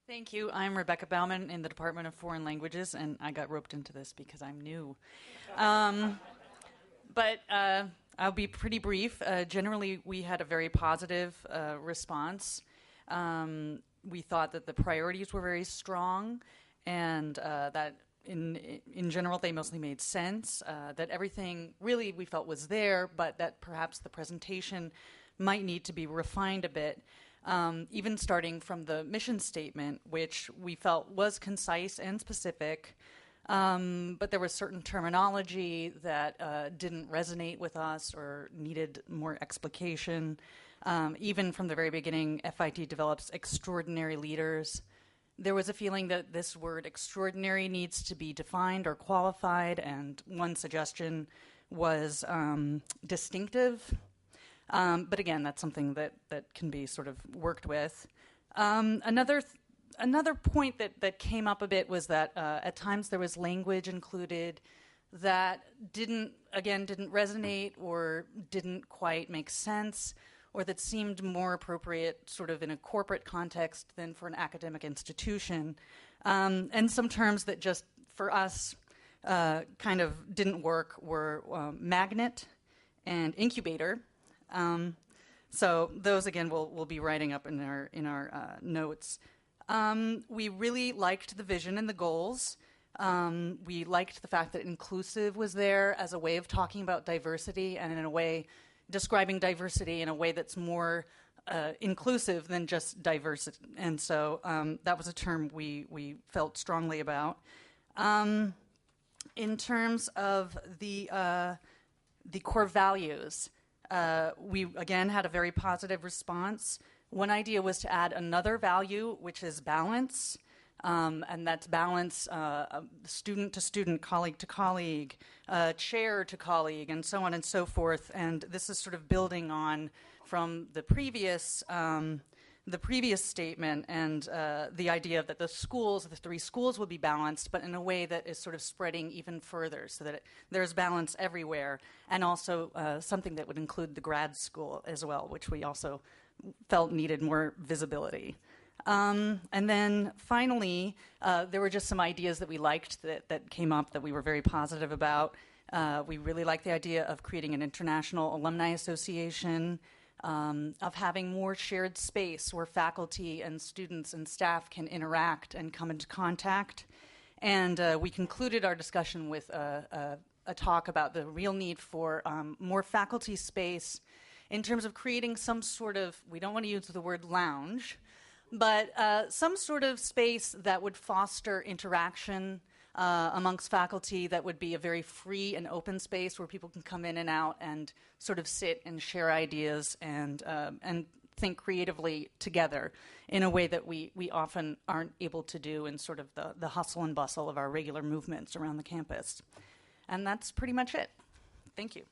Thank you. I'm Rebecca Bauman in the Department of Foreign Languages, and I got roped into this because I'm new. Um, but I'll be pretty brief. Generally, we had a very positive response. We thought that the priorities were very strong, and that in general they mostly made sense. That everything really we felt was there, but that perhaps the presentation might need to be refined a bit. Even starting from the mission statement, which we felt was concise and specific, but there was certain terminology that didn't resonate with us or needed more explication. Even from the very beginning, FIT develops extraordinary leaders. There was a feeling that this word extraordinary needs to be defined or qualified, and one suggestion was distinctive. But again, that's something that can be sort of worked with. Another point that came up a bit was that at times there was language included that didn't resonate or didn't quite make sense, or that seemed more appropriate sort of in a corporate context than for an academic institution. And some terms that just for us kind of didn't work were magnet and incubator. So those again we'll be writing up in our notes. We really liked the vision and the goals. We liked the fact that inclusive was there as a way of talking about diversity, and in a way describing diversity in a way that's more inclusive than just diversity. And so that was a term we felt strongly about. In terms of the core values, we again had a very positive response. One idea was to add another value, which is balance, and that's balance student to student, colleague to colleague, chair to colleague, and so on and so forth. And this is sort of building on from the previous statement and the idea that the three schools will be balanced, but in a way that is sort of spreading even further so that there's balance everywhere, and also something that would include the grad school as well, which we also felt needed more visibility. And then finally, there were just some ideas that we liked that came up that we were very positive about. We really liked the idea of creating an international alumni association, of having more shared space where faculty and students and staff can interact and come into contact. And we concluded our discussion with a talk about the real need for more faculty space in terms of creating some sort of, we don't want to use the word lounge, but some sort of space that would foster interaction amongst faculty, that would be a very free and open space where people can come in and out and sort of sit and share ideas and think creatively together in a way that we often aren't able to do in sort of the hustle and bustle of our regular movements around the campus. And that's pretty much it. Thank you.